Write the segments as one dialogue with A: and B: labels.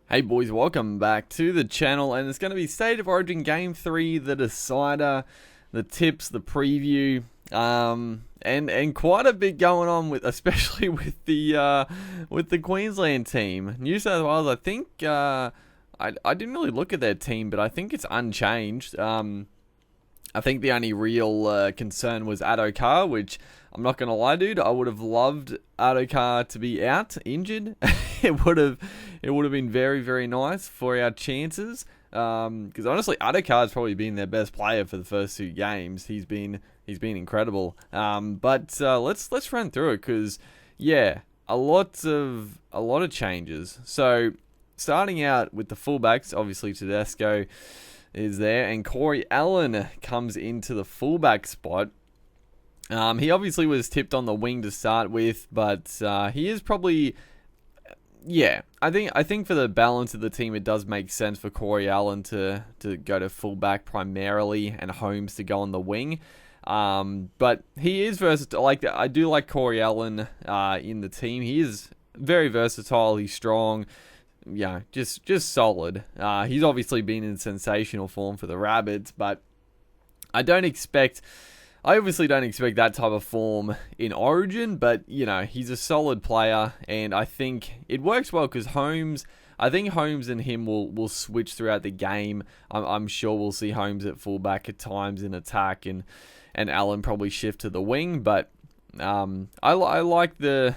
A: Hey boys, welcome back to the channel, and it's going to be State of Origin Game 3, the decider, the tips, the preview, and quite a bit going on with, especially with the Queensland team. New South Wales, I think, I didn't really look at their team, but I think it's unchanged. I think the only real concern was Adokar, which I'm not going to lie, dude, I would have loved Adokar to be out, injured. it would have been very, very nice for our chances. Because honestly, Adokar has probably been their best player for the first two games. He's been incredible. But let's run through it because yeah, a lot of changes. So starting out with the fullbacks, obviously Tedesco is there, and Corey Allen comes into the fullback spot. He obviously was tipped on the wing to start with, but he is probably, yeah. I think for the balance of the team, it does make sense for Corey Allen to go to fullback primarily, and Holmes to go on the wing. But he is versatile. I do like Corey Allen in the team. He is very versatile. He's strong. Yeah, just solid. He's obviously been in sensational form for the Rabbits, but I obviously don't expect that type of form in Origin, but, you know, he's a solid player, and I think it works well because I think Holmes and him will switch throughout the game. I'm sure we'll see Holmes at fullback at times in attack, and Allen probably shift to the wing, but I like the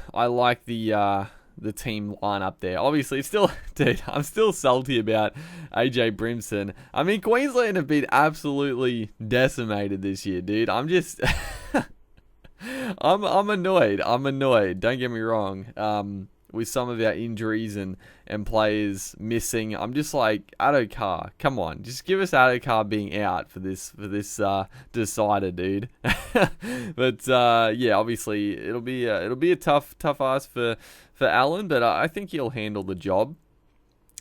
A: team line up there. Obviously, dude, I'm still salty about AJ Brimson. I mean, Queensland have been absolutely decimated this year, dude. I'm just, I'm annoyed. Don't get me wrong. With some of our injuries and players missing, I'm just like, Adokar, come on, just give us Adokar being out for this decider, dude. But yeah, obviously it'll be a tough ask for Allen, but I think he'll handle the job.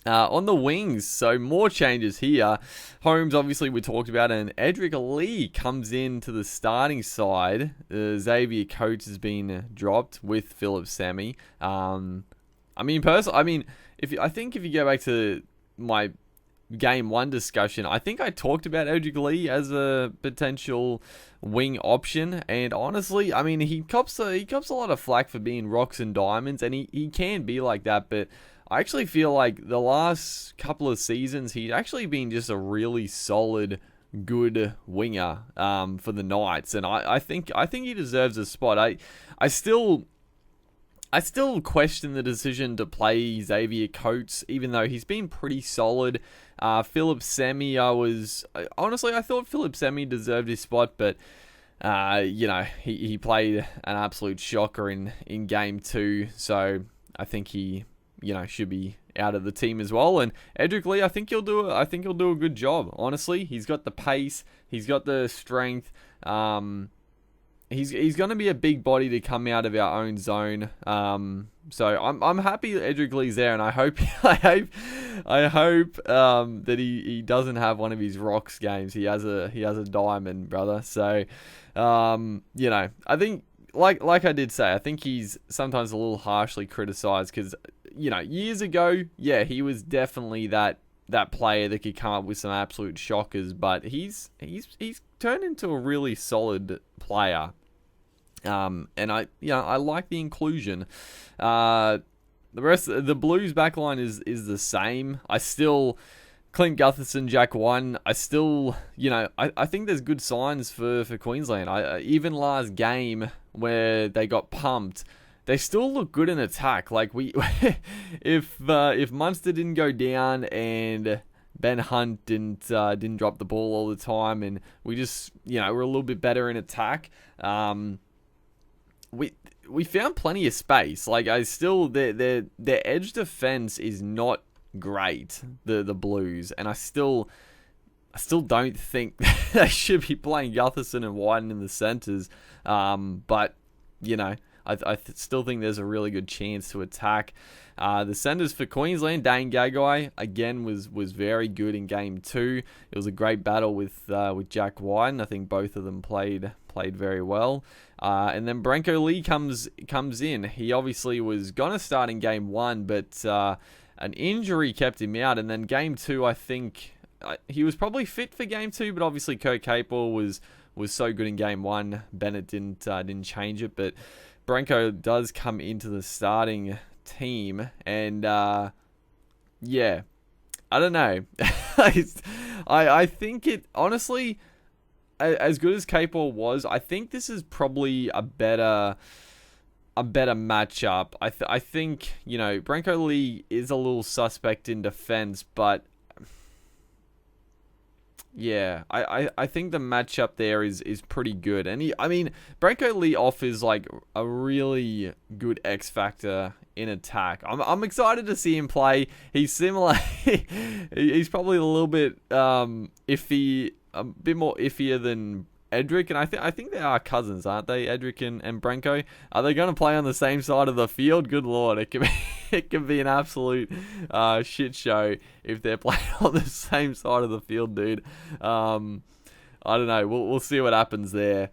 A: On the wings, so more changes here. Holmes, obviously, we talked about, and Edric Lee comes into the starting side. Xavier Coates has been dropped with Philip Sami. I mean, if you go back to my Game 1 discussion, I think I talked about Edric Lee as a potential wing option, and honestly, I mean, he cops a lot of flack for being rocks and diamonds, and he can be like that, but I actually feel like the last couple of seasons, he's actually been just a really solid, good winger for the Knights, and I think he deserves a spot. I still question the decision to play Xavier Coates, even though he's been pretty solid. Philip Sami, I thought Philip Sami deserved his spot, but you know, he played an absolute shocker in game 2, so I think he, you know, should be out of the team as well. And Edric Lee, I think he'll do a good job. Honestly, he's got the pace, he's got the strength. He's going to be a big body to come out of our own zone. So I'm happy that Edric Lee's there, and I hope that he doesn't have one of his rocks games. He has a diamond, brother. So you know, I think like I did say, I think he's sometimes a little harshly criticized because, you know, years ago, yeah, he was definitely that player that could come up with some absolute shockers, but he's turned into a really solid player. And I like the inclusion. The rest of the Blues backline is the same. I still Clint Gutherson, Jack One. I still, you know, I think there's good signs for Queensland. Even last game where they got pumped, they still look good in attack. Like if Munster didn't go down and Ben Hunt didn't drop the ball all the time, and we just, you know, we're a little bit better in attack. We found plenty of space. Like, their edge defense is not great, the Blues, and I still don't think they should be playing Gutherson and Wyden in the centers. But you know, I still think there's a really good chance to attack. The centers for Queensland, Dane Gagai again was very good in game 2. It was a great battle with Jack Wyden. I think both of them played very well. And then Branko Lee comes in. He obviously was gonna start in game 1, but an injury kept him out. And then game 2, I think he was probably fit for game 2, but obviously Kurt Capel was so good in game 1. Bennett didn't change it, but Branko does come into the starting team, and yeah, I don't know. I think it, honestly, as good as Capel was, I think this is probably a better matchup. I think, Branko Lee is a little suspect in defense, but yeah, I think the matchup there is pretty good. And Branko Lee offers like a really good X factor in attack. I'm excited to see him play. He's similar. He's probably a little bit iffy, a bit more iffier than Edric, and I think they are cousins, aren't they? Edric and Branko. Are they going to play on the same side of the field? Good lord, it can be an absolute shit show if they're playing on the same side of the field, dude. I don't know. We'll see what happens there.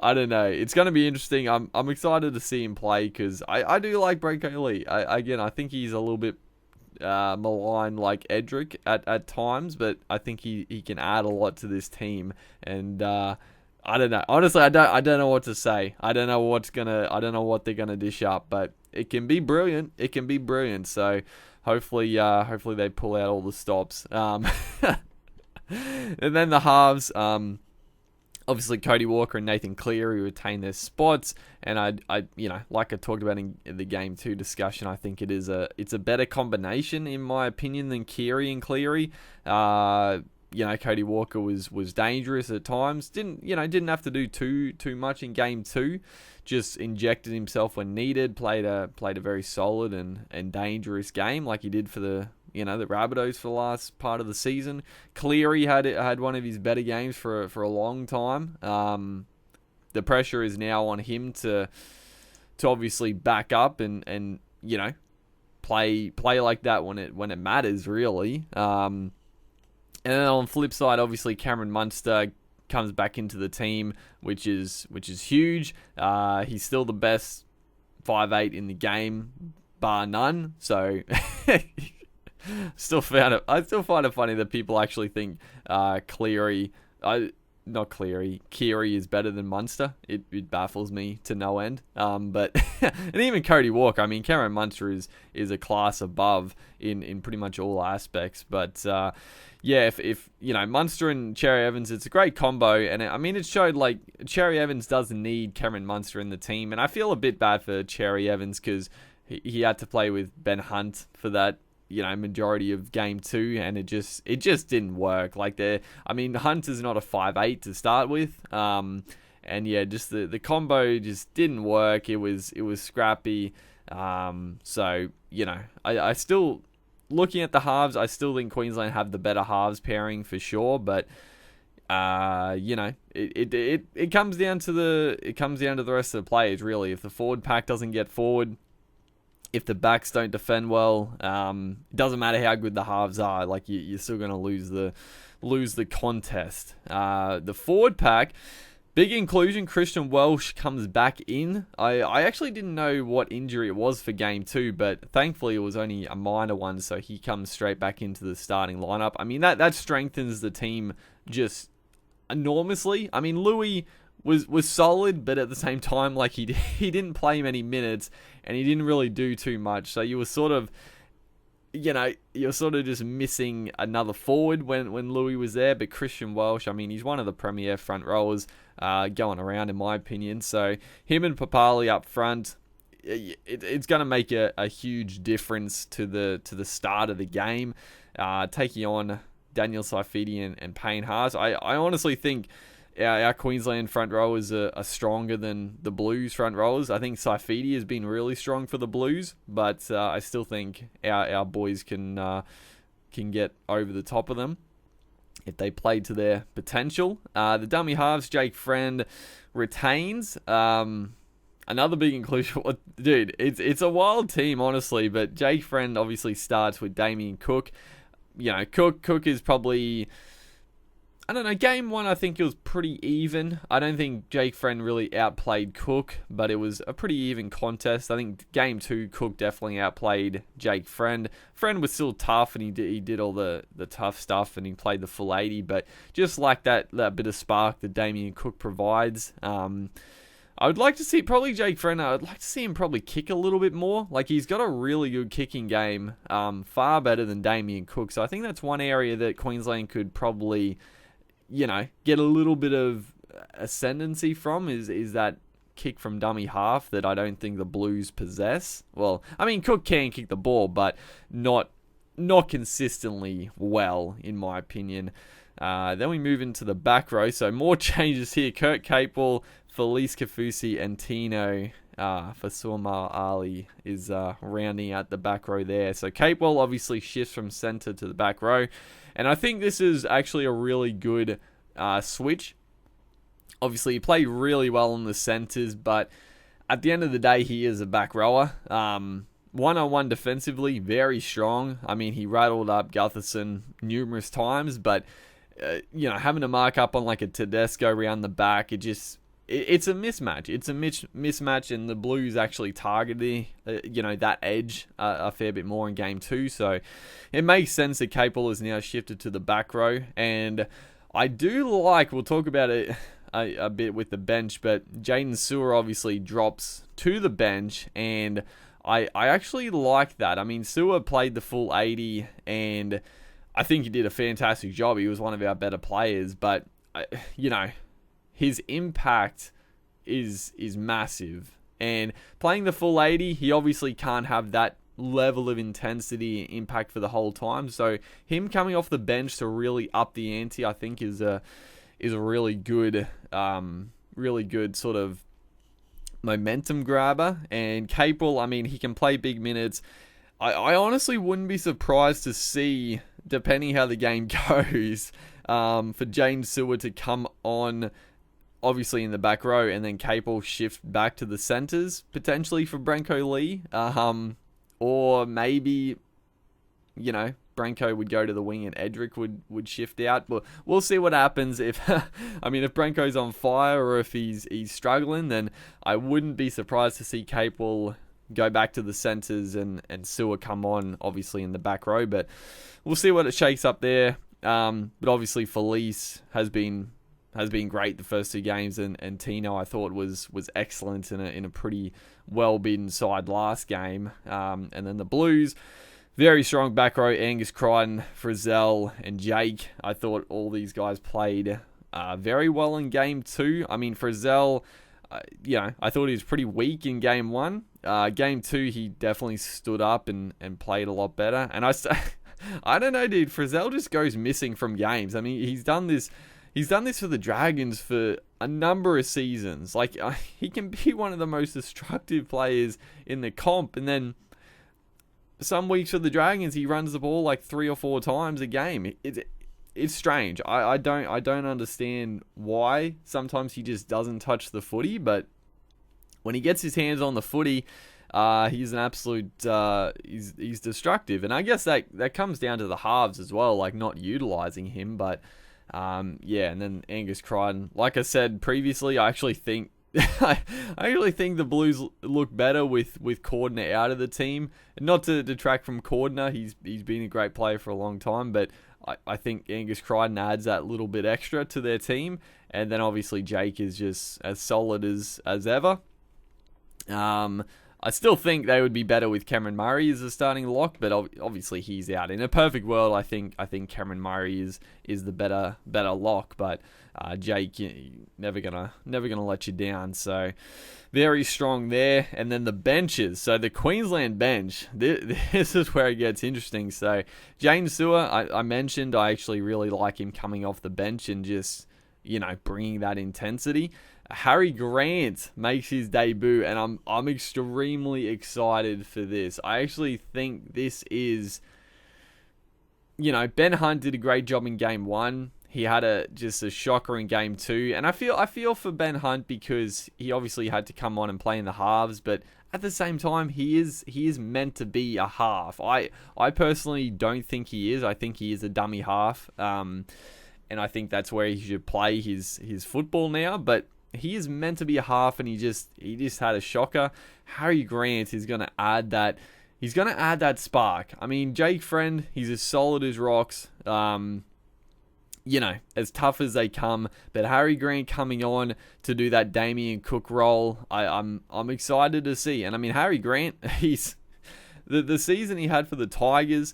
A: I don't know. It's going to be interesting. I'm excited to see him play because I do like Branko Lee. I think he's a little bit maligned like Edric at times, but I think he can add a lot to this team. And I don't know. Honestly, I don't know what to say. I don't know what they're gonna dish up, but it can be brilliant. It can be brilliant. So hopefully they pull out all the stops. And then the halves. Obviously, Cody Walker and Nathan Cleary retain their spots, and I like I talked about in the game 2 discussion, I think it's a better combination in my opinion than Keary and Cleary. Cody Walker was dangerous at times. Didn't have to do too much in game 2. Just injected himself when needed. Played a very solid and dangerous game like he did for the Rabbitohs for the last part of the season. Cleary had one of his better games for a long time. The pressure is now on him to obviously back up and play like that when it matters really. And then on the flip side, obviously Cameron Munster comes back into the team, which is huge. He's still the best 5'8" in the game, bar none. So. I still find it funny that people actually think Keary is better than Munster. It baffles me to no end. But and even Cody Walker. Cameron Munster is a class above in pretty much all aspects. But if Munster and Cherry Evans, it's a great combo, and it showed like Cherry Evans doesn't need Cameron Munster in the team, and I feel a bit bad for Cherry Evans because he had to play with Ben Hunt for that majority of game 2, and it just didn't work. Like Hunt is not a 5'8" to start with, and yeah, just the combo just didn't work. It was scrappy. So I still, looking at the halves, I still think Queensland have the better halves pairing for sure, but it comes down to the rest of the players really. If the forward pack doesn't get forward, if the backs don't defend well, it doesn't matter how good the halves are. Like you're still going to lose the contest. The forward pack, big inclusion. Christian Welsh comes back in. I actually didn't know what injury it was for game 2, but thankfully it was only a minor one, so he comes straight back into the starting lineup. That strengthens the team just enormously. Louis was solid, but at the same time, like he didn't play many minutes and he didn't really do too much. So you were sort of, you're sort of just missing another forward when Louis was there. But Christian Welsh, he's one of the premier front rowers going around in my opinion. So him and Papali up front, it's going to make a huge difference to the start of the game. Taking on Daniel Saifidi and Payne Haas, I honestly think our Queensland front rowers are stronger than the Blues front rowers. I think Saifidi has been really strong for the Blues, but I still think our boys can get over the top of them if they play to their potential. The dummy halves, Jake Friend retains. Another big inclusion. Dude, it's a wild team, honestly, but Jake Friend obviously starts with Damien Cook. Cook is probably, I don't know, game one I think it was pretty even. I don't think Jake Friend really outplayed Cook, but it was a pretty even contest. I think game two, Cook definitely outplayed Jake Friend. Friend was still tough, and he did all the tough stuff, and he played the full 80, but just like that bit of spark that Damien Cook provides. I would like to see probably Jake Friend. I'd like to see him probably kick a little bit more. Like, he's got a really good kicking game, far better than Damien Cook. So I think that's one area that Queensland could probably, get a little bit of ascendancy from is that kick from dummy half that I don't think the Blues possess. Well, I mean, Cook can kick the ball, but not consistently well, in my opinion. Then we move into the back row. So more changes here. Kurt Capewell, Felice Kafusi, and Tino for Suamar Ali is rounding out the back row there. So Capewell obviously shifts from centre to the back row. And I think this is actually a really good switch. Obviously, he played really well in the centres, but at the end of the day, he is a back rower. One-on-one defensively, very strong. I mean, he rattled up Gutherson numerous times, but having to mark up on like a Tedesco around the back, it's a mismatch. It's a mismatch, and the Blues actually targeted, that edge a fair bit more in game two. So it makes sense that Capewell is now shifted to the back row, and I do like. We'll talk about it a bit with the bench, but Jaden Sewer obviously drops to the bench, and I actually like that. I mean, Sewer played the full 80, and I think he did a fantastic job. He was one of our better players, but his impact is massive. And playing the full 80, he obviously can't have that level of intensity and impact for the whole time. So him coming off the bench to really up the ante, I think is a really good sort of momentum grabber. And Capewell, I mean, he can play big minutes. I honestly wouldn't be surprised to see, depending how the game goes, for James Sewer to come on, obviously in the back row, and then Capewell shift back to the centres, potentially for Branko Lee. Or maybe, Branko would go to the wing and Edric would shift out. But we'll see what happens if Branko's on fire or if he's struggling, then I wouldn't be surprised to see Capewell go back to the centres and Sewer come on, obviously, in the back row. But we'll see what it shakes up there. But obviously Felice has been great the first two games, and Tino I thought was excellent in a pretty well-beaten side last game. And then the Blues, very strong back row, Angus Crichton, Frizzell, and Jake. I thought all these guys played very well in game two. I mean, Frizzell, I thought he was pretty weak in game one. Game two, he definitely stood up and played a lot better. And I don't know, dude, Frizzell just goes missing from games. I mean, he's done this for the Dragons for a number of seasons. Like, he can be one of the most destructive players in the comp, and then some weeks for the Dragons, he runs the ball like 3 or 4 times a game. It's strange. I don't understand why. Sometimes he just doesn't touch the footy, but when he gets his hands on the footy, he's an absolute, he's destructive. And I guess that comes down to the halves as well, like not utilising him. But, and then Angus Crichton. Like I said previously, I actually think the Blues look better with Cordner out of the team. Not to detract from Cordner, he's been a great player for a long time, but I think Angus Crichton adds that little bit extra to their team. And then obviously Jake is just as solid as ever. I still think they would be better with Cameron Murray as a starting lock, but obviously he's out. In a perfect world, I think Cameron Murray is the better lock, but Jake, never gonna let you down. So very strong there. And then the benches. So the Queensland bench, this is where it gets interesting. So James Sewer, I mentioned, I actually really like him coming off the bench and just bringing that intensity. Harry Grant makes his debut, and I'm extremely excited for this. I actually think this is, Ben Hunt did a great job in game one. He had just a shocker in game two, and I feel for Ben Hunt because he obviously had to come on and play in the halves, but at the same time, he is meant to be a half. I personally don't think he is. I think he is a dummy half. and I think that's where he should play his football now. But he is meant to be a half, and he just had a shocker. Harry Grant is going to add that. He's going to add that spark. I mean, Jake Friend, he's as solid as rocks. As tough as they come. But Harry Grant coming on to do that Damien Cook role, I'm excited to see. And I mean, Harry Grant, he's the season he had for the Tigers.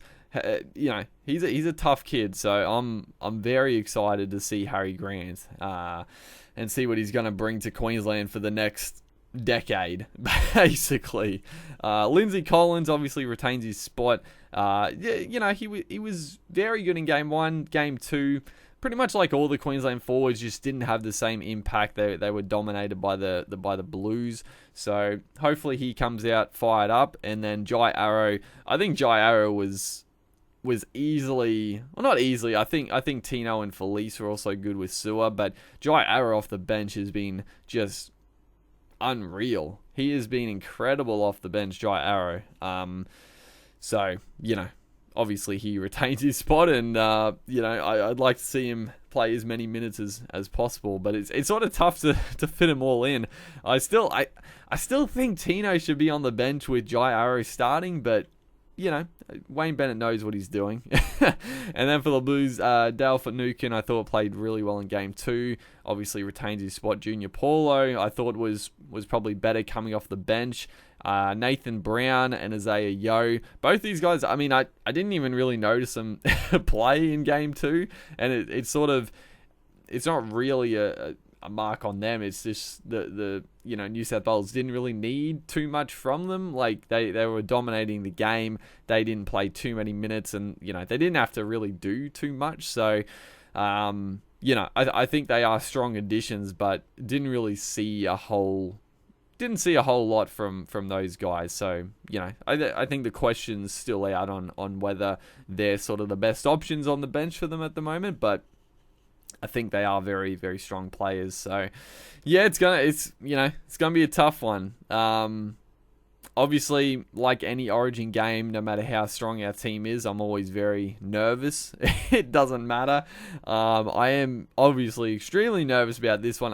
A: He's a tough kid. So I'm very excited to see Harry Grant and see what he's going to bring to Queensland for the next decade, basically. Lindsay Collins obviously retains his spot. He was very good in game 1, game 2. Pretty much like all the Queensland forwards, just didn't have the same impact. They were dominated by the Blues. So hopefully he comes out fired up. And then Jai Arrow, I think Jai Arrow was easily, well, not easily. I think Tino and Felice were also good with Sewer, but Jai Arrow off the bench has been just unreal. He has been incredible off the bench, Jai Arrow. Obviously he retains his spot, and I'd like to see him play as many minutes as possible, but it's sort of tough to fit them all in. I still think Tino should be on the bench with Jai Arrow starting, but Wayne Bennett knows what he's doing. And then for the Blues, Dale Finucane, I thought played really well in game 2. Obviously retains his spot. Junior Paulo, I thought was probably better coming off the bench. Nathan Brown and Isaiah Yeo, both these guys, I mean, I didn't even really notice them play in game 2, and it's not really a mark on them. It's just the New South Wales didn't really need too much from them. Like they were dominating the game. They didn't play too many minutes, and they didn't have to really do too much. So I think they are strong additions, but didn't see a whole lot from those guys. So I think the question's still out on whether they're sort of the best options on the bench for them at the moment, but I think they are very, very strong players. So yeah, it's gonna be a tough one. Obviously, like any Origin game, no matter how strong our team is, I'm always very nervous. It doesn't matter. I am obviously extremely nervous about this one.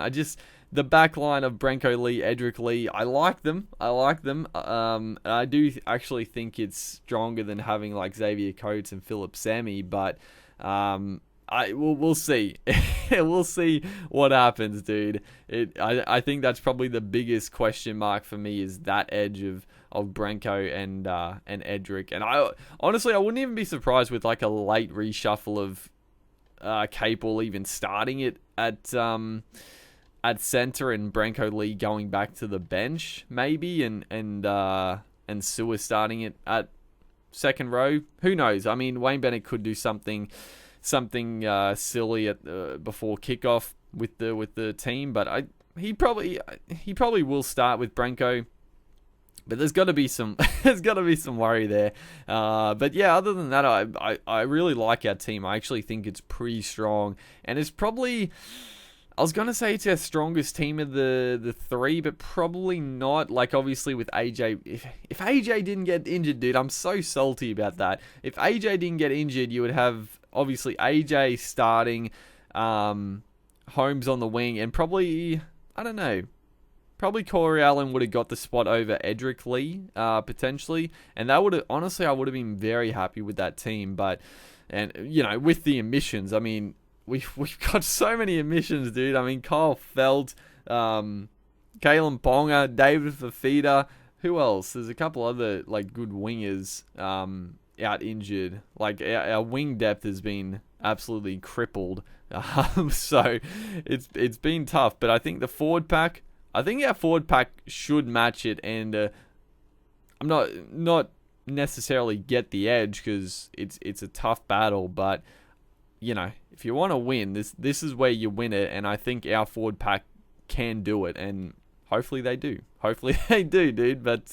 A: The back line of Brenko Lee, Edric Lee, I like them. I do actually think it's stronger than having like Xavier Coates and Philip Sami, but we'll see. We'll see what happens, dude. I think that's probably the biggest question mark for me, is that edge of Brenko and Edric. And I wouldn't even be surprised with like a late reshuffle of Capel even starting it at center and Brenko Lee going back to the bench maybe, and Sewer starting it at second row. Who knows? I mean, Wayne Bennett could do something silly at before kickoff with the team, but he probably will start with Brenko. But there's got to be some worry there. But yeah, other than that, I really like our team. I actually think it's pretty strong, and it's probably, I was gonna say it's our strongest team of the three, but probably not. Like obviously with AJ, if AJ didn't get injured, dude, I'm so salty about that. If AJ didn't get injured, you would have obviously AJ starting, Holmes on the wing, and probably, I don't know, probably Corey Allen would have got the spot over Edric Lee, potentially, and that would have, honestly, I would have been very happy with that team. But, and with the emissions, I mean, we've got so many emissions, dude. I mean, Kyle Felt, Kalen Ponga, David Fafita, who else? There's a couple other like good wingers out injured. Like our wing depth has been absolutely crippled. So it's been tough. But I think our forward pack should match it, and I'm not necessarily get the edge, because it's a tough battle, but if you want to win, this is where you win it, and I think our forward pack can do it, and hopefully they do. Hopefully they do, dude. But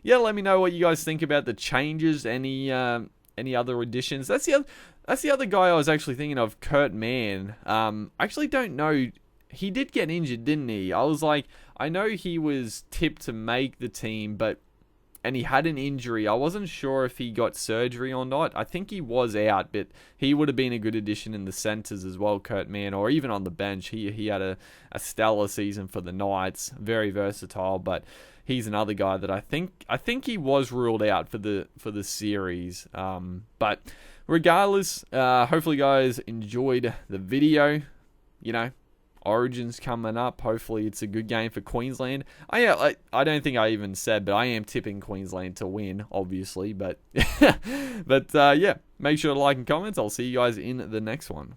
A: yeah, let me know what you guys think about the changes. Any other additions? That's the other guy I was actually thinking of, Kurt Mann. I actually don't know. He did get injured, didn't he? I was like, I know he was tipped to make the team, but and he had an injury. I wasn't sure if he got surgery or not. I think he was out, but he would have been a good addition in the centres as well, Kurt Mann, or even on the bench. He had a stellar season for the Knights, very versatile, but he's another guy that I think he was ruled out for the series. But regardless, hopefully you guys enjoyed the video. You know, Origin's coming up. Hopefully it's a good game for Queensland. I don't think I even said, but I am tipping Queensland to win, obviously. But yeah, make sure to like and comment. I'll see you guys in the next one.